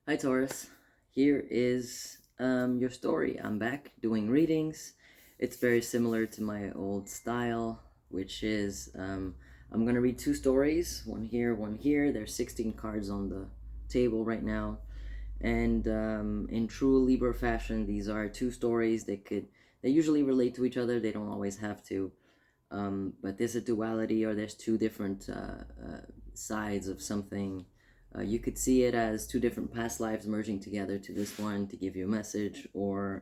Hi Taurus, here is your story. I'm back doing readings. It's very similar to my old style, which is I'm gonna read two stories, one here, one here. There's 16 cards on the table right now, and in true Libra fashion, these are two stories. They usually relate to each other. They don't always have to, but there's a duality, or there's two different sides of something. You could see it as two different past lives merging together to this one to give you a message, or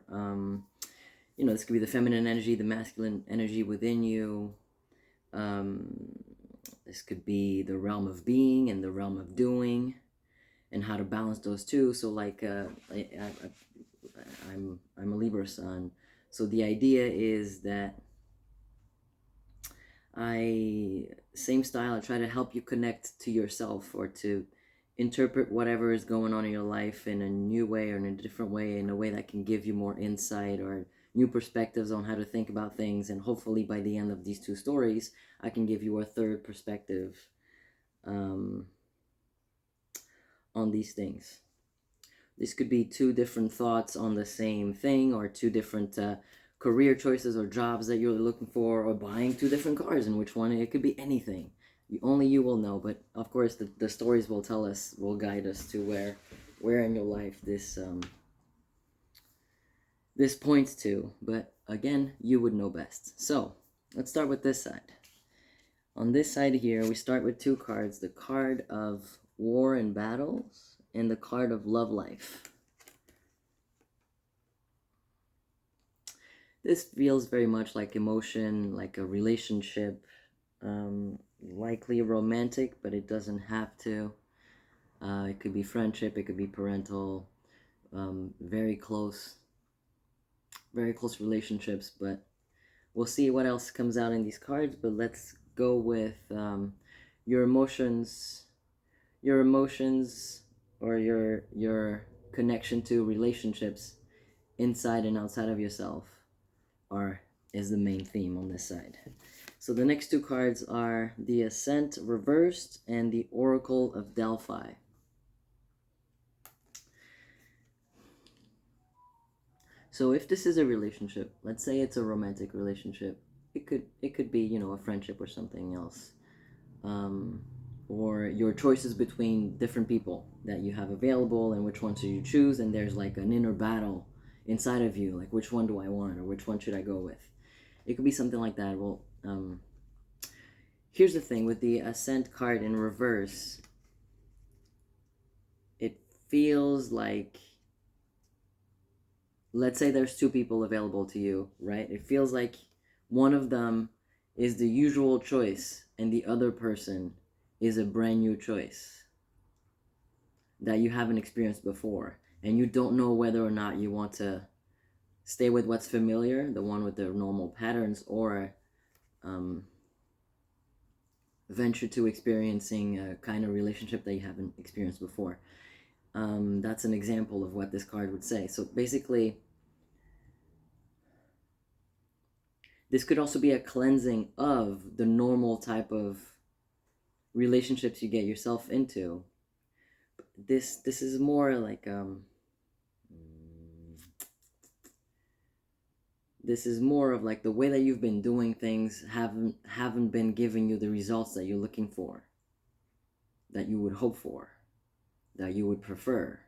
this could be the feminine energy, the masculine energy within you. Um, this could be the realm of being and the realm of doing, and how to balance those two. So, I'm a Libra sun, so the idea is that same style. I try to help you connect to yourself, or to interpret whatever is going on in your life in a new way, or in a different way, in a way that can give you more insight or new perspectives on how to think about things. And hopefully by the end of these two stories, I can give you a third perspective um, on these things. This could be two different thoughts on the same thing, or two different career choices or jobs that you're looking for, or buying two different cars. And which one? It could be anything. Only you will know, but of course the stories will tell us, will guide us to where in your life this points to. But again, you would know best. So let's start with this side. On this side here, we start with two cards: the card of war and battles, and the card of love life. This feels very much like emotion, like a relationship, likely romantic, but it doesn't have to. It could be friendship, it could be parental, very close relationships. But we'll see what else comes out in these cards. But let's go with your emotions, or your connection to relationships inside and outside of yourself is the main theme on this side. So the next two cards are the Ascent reversed and the Oracle of Delphi. So if this is a relationship, let's say it's a romantic relationship, it could be a friendship or something else, or your choices between different people that you have available, and which one should you choose, and there's like an inner battle inside of you, like which one do I want, or which one should I go with. It could be something like that. Well, here's the thing with the Ascent card in reverse. It feels like, let's say there's two people available to you, right? It feels like one of them is the usual choice, and the other person is a brand new choice that you haven't experienced before, and you don't know whether or not you want to stay with what's familiar, the one with the normal patterns, or venture to experiencing a kind of relationship that you haven't experienced before. That's an example of what this card would say. So basically, this could also be a cleansing of the normal type of relationships you get yourself into. This is more like this is more of like the way that you've been doing things haven't been giving you the results that you're looking for, that you would hope for, that you would prefer.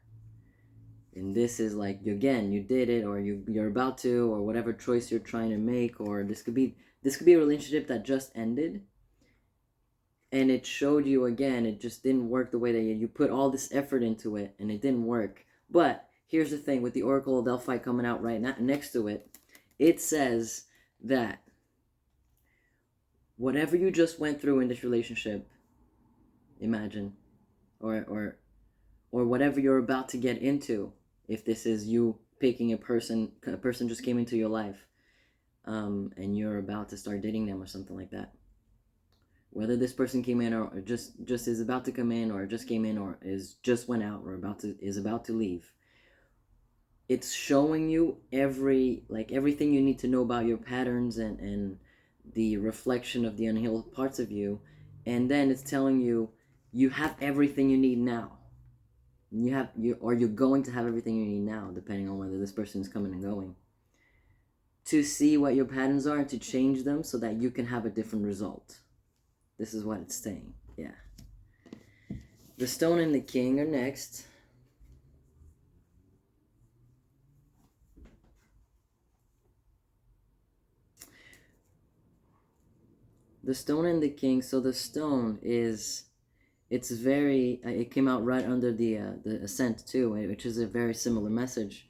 And this is like, again, you did it, or you're about to, or whatever choice you're trying to make. Or this could be a relationship that just ended, and it showed you again it just didn't work the way that you put all this effort into it, and it didn't work. But here's the thing, with the Oracle of Delphi coming out right now next to it, it says that whatever you just went through in this relationship, imagine, or whatever you're about to get into, if this is you picking a person just came into your life, and you're about to start dating them or something like that. Whether this person came in, or just is about to come in, or just came in, or is just went out, or is about to leave, it's showing you everything you need to know about your patterns, and the reflection of the unhealed parts of you. And then it's telling you you have everything you need now. you're going to have everything you need now, depending on whether this person is coming and going, to see what your patterns are and to change them so that you can have a different result. This is what it's saying. Yeah. The stone and the king are next. The stone and the king. So the stone is, it's very, it came out right under the ascent too, which is a very similar message,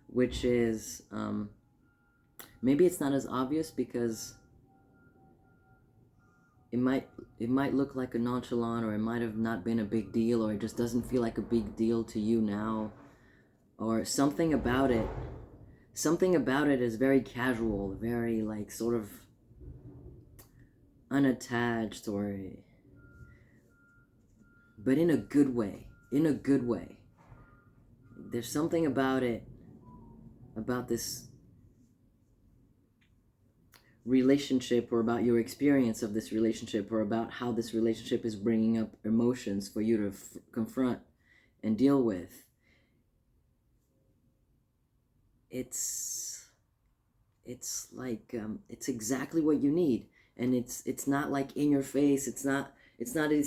which is, maybe it's not as obvious because it might look like a nonchalant, or it might have not been a big deal, or it just doesn't feel like a big deal to you now, or something about it is very casual, very like sort of unattached, or but in a good way. There's something about it, about this relationship, or about your experience of this relationship, or about how this relationship is bringing up emotions for you to confront and deal with. It's like it's exactly what you need, and it's not like in your face. It's not a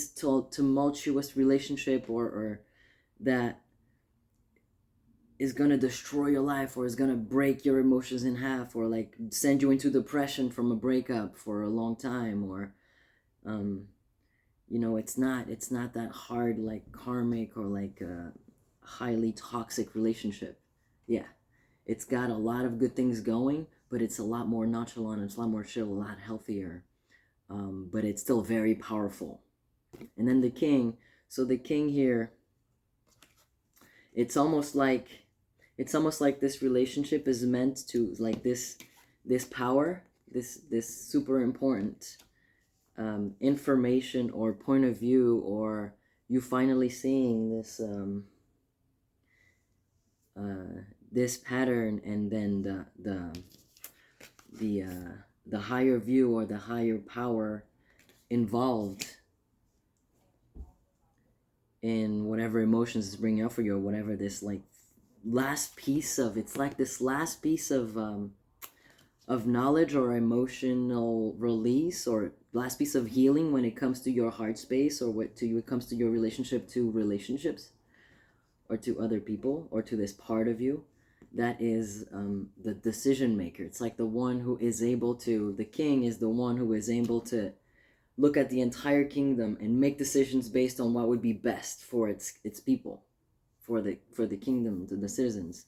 tumultuous relationship, or that is gonna destroy your life, or is gonna break your emotions in half, or like send you into depression from a breakup for a long time, or it's not that hard, like karmic, or like a highly toxic relationship. Yeah, it's got a lot of good things going, but it's a lot more nonchalant, it's a lot more chill, a lot healthier, but it's still very powerful. And then the king. So the king here, it's almost like this relationship is meant to, like, this power, this super important information or point of view, or you finally seeing this this pattern, and then the higher view, or the higher power involved in whatever emotions is bringing up for you, or whatever this like last piece of, it's like this last piece of knowledge, or emotional release, or last piece of healing when it comes to your heart space, or when it comes to your relationship to relationships, or to other people, or to this part of you that is the decision maker. It's like the one who is able to, the king is the one who is able to look at the entire kingdom and make decisions based on what would be best for its people, for the kingdom, to the citizens.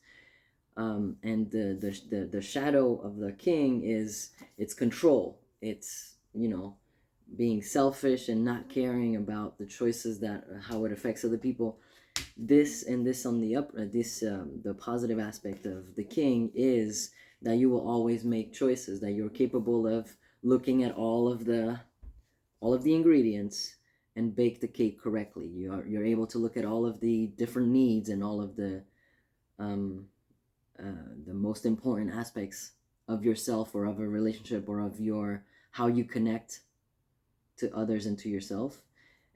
And the shadow of the king is its control. It's being selfish and not caring about the choices, that how it affects other people. This on the the positive aspect of the king is that you will always make choices, that you're capable of looking at all of the ingredients and bake the cake correctly. You're able to look at all of the different needs, and all of the most important aspects of yourself, or of a relationship, or of how you connect to others and to yourself,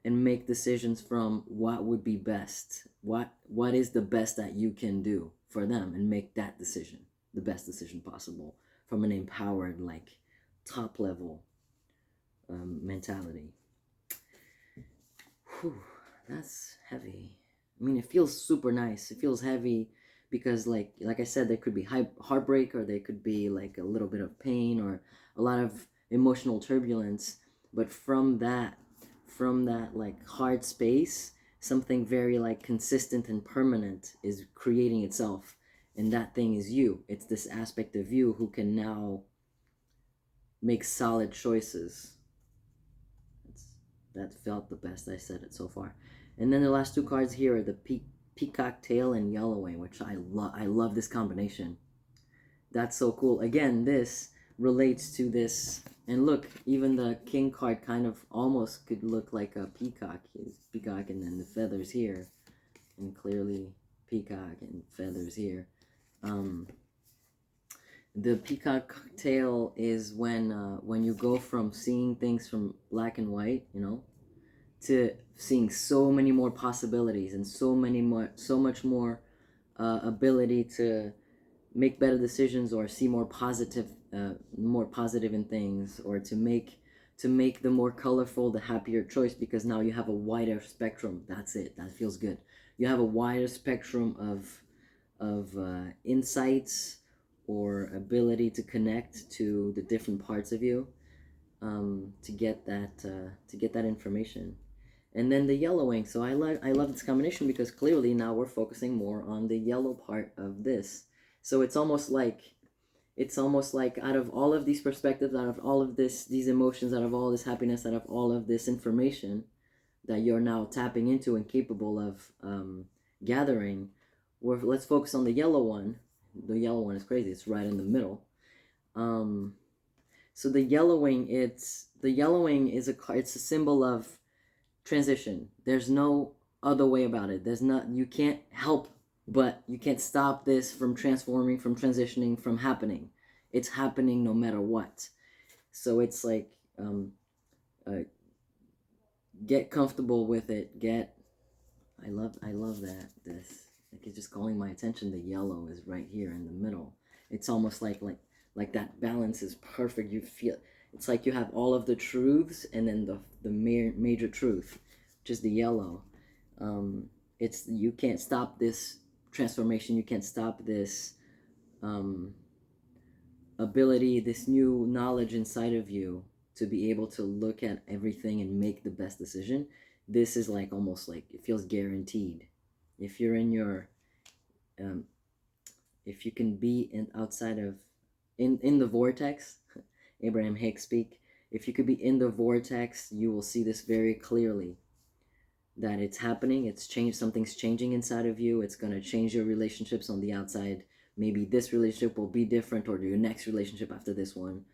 and make decisions from what would be best, what is the best that you can do for them, and make that decision the best decision possible from an empowered, like, top level mentality. Whew, that's heavy. I mean, it feels super nice. It feels heavy because, like I said, there could be heartbreak, or there could be like a little bit of pain, or a lot of emotional turbulence. But from that like hard space, something very like consistent and permanent is creating itself, and that thing is you. It's this aspect of you who can now make solid choices. That felt the best. I said it so far. And then the last two cards here are the Peacock Tail and Yellowwing, which I love this combination. That's so cool. Again, this relates to this. And look, even the King card kind of almost could look like a peacock. It's peacock, and then the feathers here. And clearly peacock and feathers here. The peacock tail is when you go from seeing things from black and white, to seeing so many more possibilities and so much more ability to make better decisions or see more positive in things, or to make the more colorful, the happier choice, because now you have a wider spectrum. That's it. That feels good. You have a wider spectrum of insights or ability to connect to the different parts of you, to get that information. And then the yellowing. So I love this combination because clearly now we're focusing more on the yellow part of this. So it's almost like out of all of these perspectives, out of all of these emotions, out of all this happiness, out of all of this information that you're now tapping into and capable of gathering, let's focus on the yellow one. The yellow one is crazy. It's right in the middle. Um, so the yellowing, it's a symbol of transition. There's no other way about it. You can't help, but you can't stop this from transforming, from transitioning, from happening. It's happening no matter what. So it's like, uh, get comfortable with it. I love that this, like, it's just calling my attention. The yellow is right here in the middle. It's almost like that balance is perfect. You feel it's like you have all of the truths and then the major truth, which is the yellow. It's You can't stop this transformation. You can't stop this um, ability, this new knowledge inside of you to be able to look at everything and make the best decision. This is like almost like it feels guaranteed. If you're in your um, if you can be outside of in the vortex, Abraham Hicks speak, if you could be in the vortex, you will see this very clearly, that it's happening. It's changed. Something's changing inside of you. It's going to change your relationships on the outside. Maybe this relationship will be different, or your next relationship after this one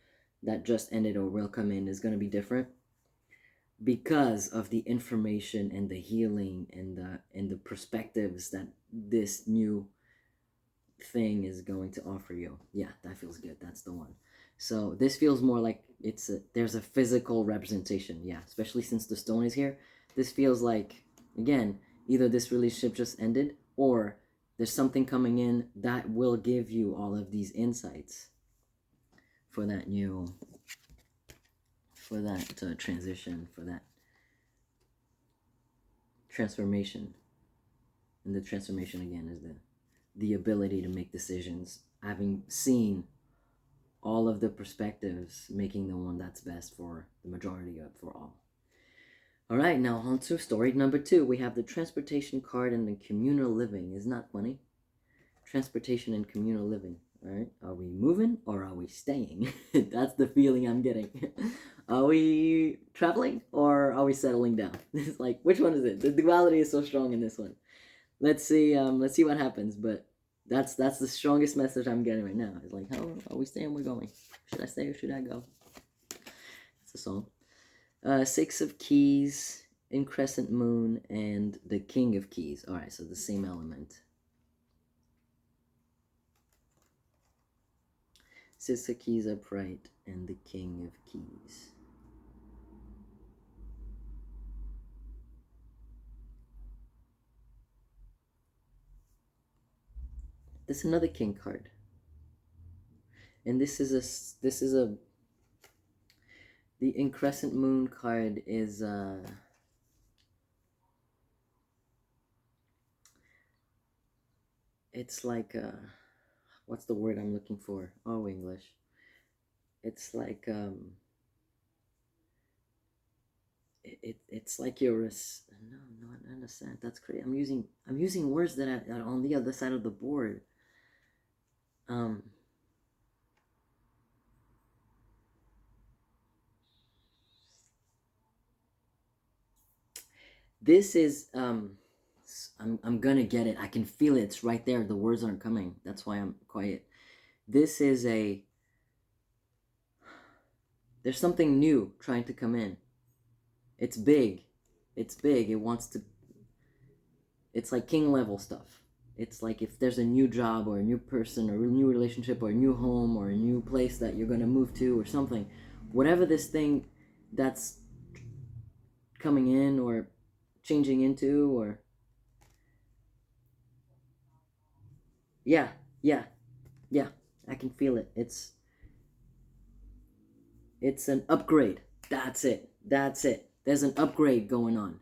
that just ended or will come in is going to be different, because of the information and the healing and the perspectives that this new thing is going to offer you. Yeah, that feels good. That's the one. So this feels more like there's a physical representation. Yeah, especially since the stone is here. This feels like, again, either this relationship just ended, or there's something coming in that will give you all of these insights for that transition, for that transformation. And the transformation, again, is the ability to make decisions, having seen all of the perspectives, making the one that's best for the majority of, for all. All right, now on to story number 2. We have the transportation card and the communal living. Isn't that funny? Transportation and communal living. All right, are we moving or are we staying? That's the feeling I'm getting. Are we traveling or are we settling down? It's like, which one is it? The duality is so strong in this one. Let's see what happens, but that's the strongest message I'm getting right now. It's like, how are we staying? We're going. Should I stay or should I go? It's a song. 6 of Keys in Crescent Moon and the King of Keys. All right, so the same element. 6 of Keys upright and the King of Keys. There's another King card, and this is a the Increscent Moon card is it's like what's the word I'm looking for? Oh, English. It's like it's like you're no, I understand. That's crazy. I'm using words that are on the other side of the board. Um, this is I'm gonna get it. I can feel it. It's right there. The words aren't coming. That's why I'm quiet. This is there's something new trying to come in. It's big. It's big. It's like king level stuff. It's like if there's a new job or a new person or a new relationship or a new home or a new place that you're going to move to or something, whatever this thing that's coming in or changing into, or yeah, yeah, yeah. I can feel it. It's an upgrade. That's it. That's it. There's an upgrade going on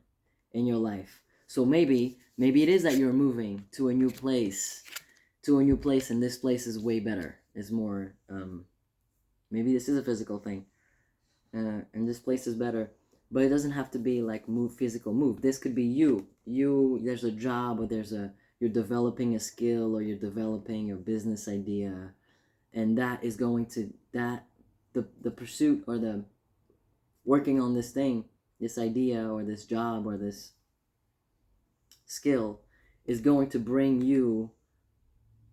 in your life. So maybe it is that you're moving to a new place, and this place is way better. It's more maybe this is a physical thing. And this place is better. But it doesn't have to be like physical move. This could be you. There's a job, or you're developing a skill, or you're developing a business idea, and that is going to the pursuit, or the working on this thing, this idea, or this job, or this skill, is going to bring you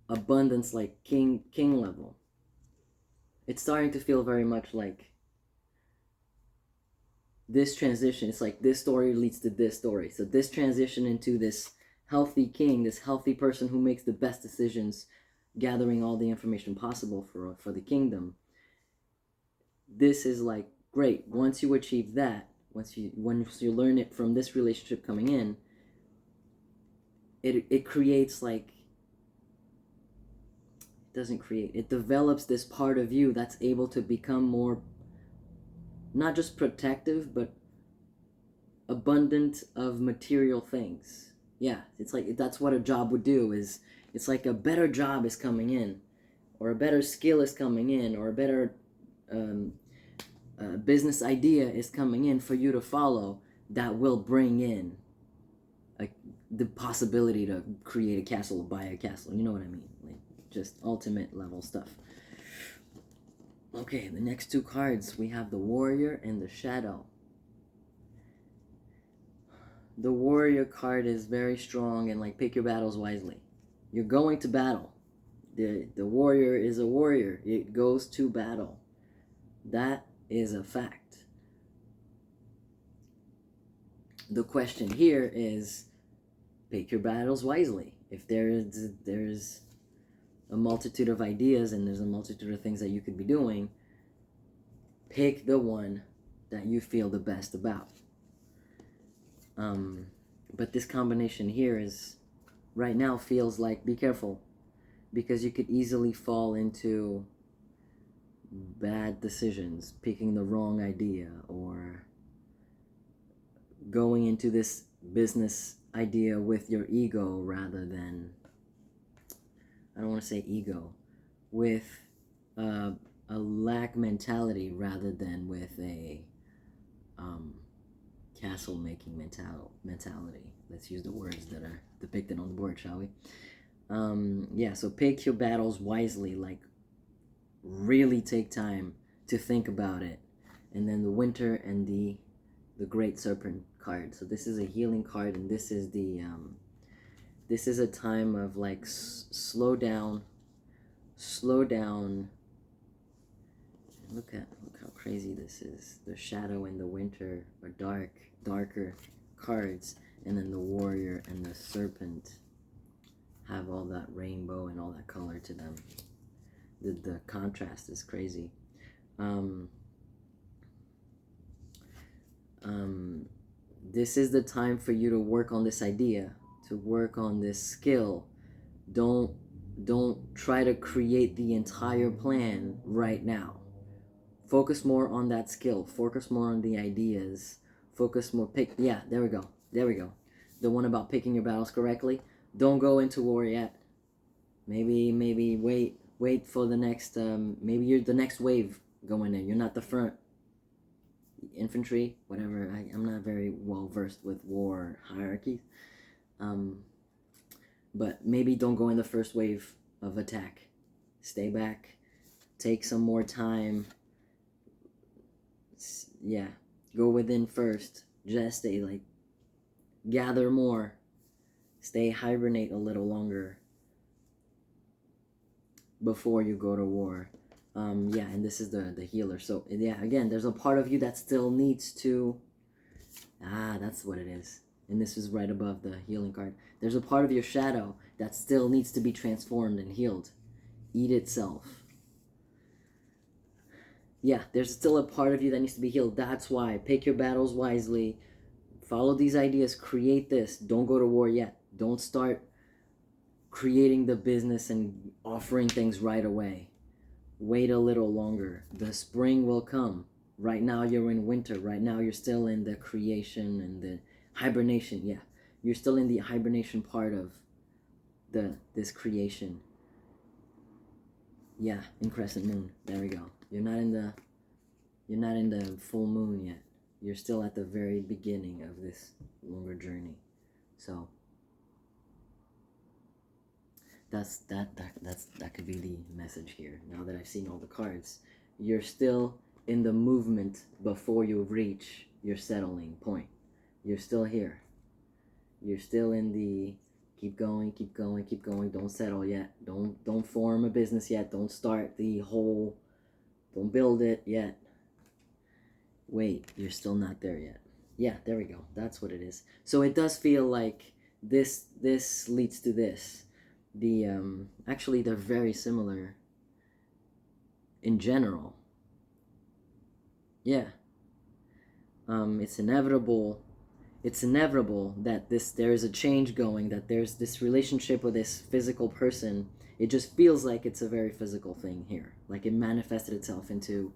abundance, like king level. It's starting to feel very much like this transition. It's like this story leads to this story. So this transition into this healthy king, this healthy person who makes the best decisions, gathering all the information possible for the kingdom. This is like great. Once you achieve that, once you learn it from this relationship coming in, it creates like, it develops this part of you that's able to become more, not just protective, but abundant of material things. Yeah, it's like that's what a job would do. It's like a better job is coming in, or a better skill is coming in, or a better business idea is coming in for you to follow, that will bring in the possibility to create a castle, buy a castle. You know what I mean? Like just ultimate level stuff. Okay, the next two cards, we have the Warrior and the Shadow. The Warrior card is very strong, and like, pick your battles wisely. You're going to battle. The Warrior is a warrior. It goes to battle. That is a fact. The question here is, pick your battles wisely. If there's a multitude of ideas, and there's a multitude of things that you could be doing, pick the one that you feel the best about. But this combination here is, right now, feels like, be careful, because you could easily fall into bad decisions, picking the wrong idea, or going into this business idea with your ego rather than, I don't want to say ego, with a lack mentality rather than with a castle making mentality. Let's use the words that are depicted on the board, shall we? Yeah, so pick your battles wisely, like really take time to think about it. And then the Winter and the Great Serpent card. So this is a healing card, and this is this is a time of like slow down. Look how crazy this is. The Shadow and the Winter are darker cards, and then the Warrior and the Serpent have all that rainbow and all that color to them. The contrast is crazy. This is the time for you to work on this idea, to work on this skill. Don't try to create the entire plan right now. Focus more on that skill. Focus more on the ideas. Focus more. Yeah, there we go. The one about picking your battles correctly. Don't go into war yet. Maybe wait for the next. Maybe you're the next wave going in. You're not the front infantry, whatever. I'm not very well versed with war hierarchies. But maybe don't go in the first wave of attack. Stay back. Take some more time. Yeah, go within first. Just stay, like, gather more. Stay, hibernate a little longer before you go to war. Yeah, and this is the healer. So yeah, again, there's a part of you that still needs to, that's what it is. And this is right above the healing card. There's a part of your shadow that still needs to be transformed and healed. Eat itself. Yeah, there's still a part of you that needs to be healed. That's why. Pick your battles wisely. Follow these ideas, create this. Don't go to war yet. Don't start creating the business and offering things right away. Wait a little longer. The spring will come. Right now you're in winter. Right now you're still in the creation and the hibernation. Yeah, you're still in the hibernation part of this creation. Yeah, in crescent moon. There we go. You're not in the full moon yet. You're still at the very beginning of this longer journey. So that could be the message here. Now that I've seen all the cards, you're still in the movement before you reach your settling point. You're still here. You're still in the keep going, keep going, keep going. Don't settle yet. Don't form a business yet. Don't start the whole. Don't build it yet. Wait, you're still not there yet. Yeah, there we go. That's what it is. So it does feel like this leads to this. The actually they're very similar in general. Yeah. It's inevitable that there is a change going, that there's this relationship with this physical person. It just feels like it's a very physical thing here, like it manifested itself into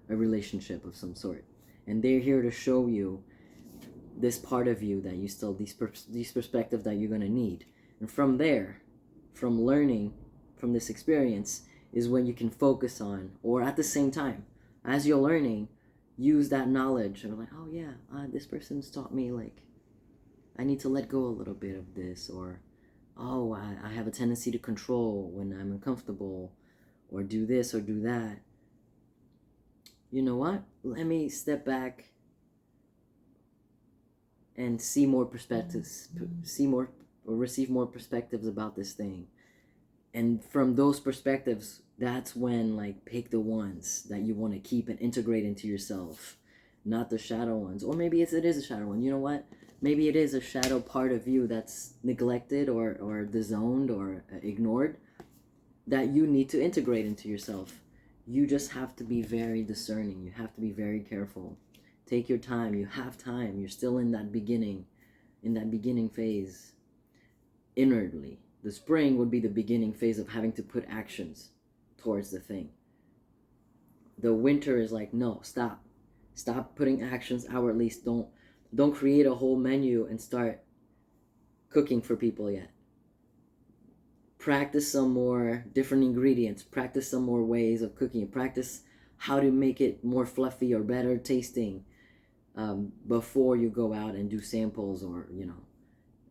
a relationship of some sort, and they're here to show you this part of you that you still these perspectives that you're going to need. And from there, from learning from this experience, is when you can focus on, or at the same time as you're learning, use that knowledge and like, oh yeah, this person's taught me, like, I need to let go a little bit of this, or oh, I have a tendency to control when I'm uncomfortable, or do this or do that. You know what? Let me step back and see more perspectives, see more, or receive more perspectives about this thing. And from those perspectives, that's when, like, pick the ones that you want to keep and integrate into yourself, not the shadow ones. Or maybe it is a shadow one. You know what? Maybe it is a shadow part of you that's neglected or disowned or ignored that you need to integrate into yourself. You just have to be very discerning. You have to be very careful. Take your time. You have time. You're still in that beginning phase inwardly. The spring would be the beginning phase of having to put actions towards the thing. The winter is like, no, stop putting actions outwardly. Don't create a whole menu and start cooking for people yet. Practice some more different ingredients. Practice some more ways of cooking. Practice how to make it more fluffy or better tasting before you go out and do samples, or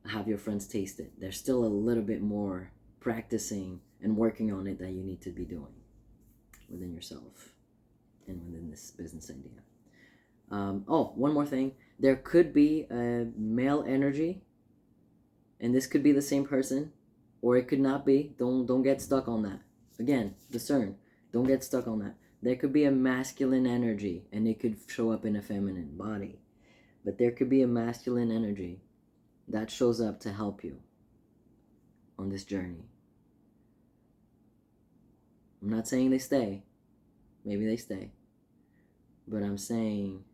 have your friends taste it. There's still a little bit more practicing and working on it that you need to be doing within yourself and within this business idea. One more thing. There could be a male energy, and this could be the same person, or it could not be. Don't get stuck on that. Again, discern. Don't get stuck on that. There could be a masculine energy, and it could show up in a feminine body. But there could be a masculine energy that shows up to help you on this journey. I'm not saying they stay. Maybe they stay. But I'm saying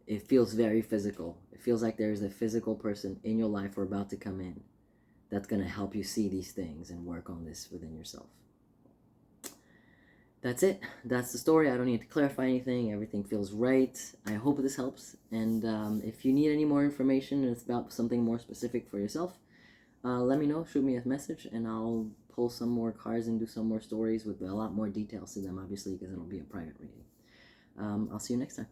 it feels very physical. It feels like there's a physical person in your life or about to come in that's going to help you see these things and work on this within yourself. That's it. That's the story. I don't need to clarify anything. Everything feels right. I hope this helps. And if you need any more information and it's about something more specific for yourself, let me know. Shoot me a message, and I'll pull some more cards and do some more stories with a lot more details to them, obviously, because it'll be a private reading. I'll see you next time.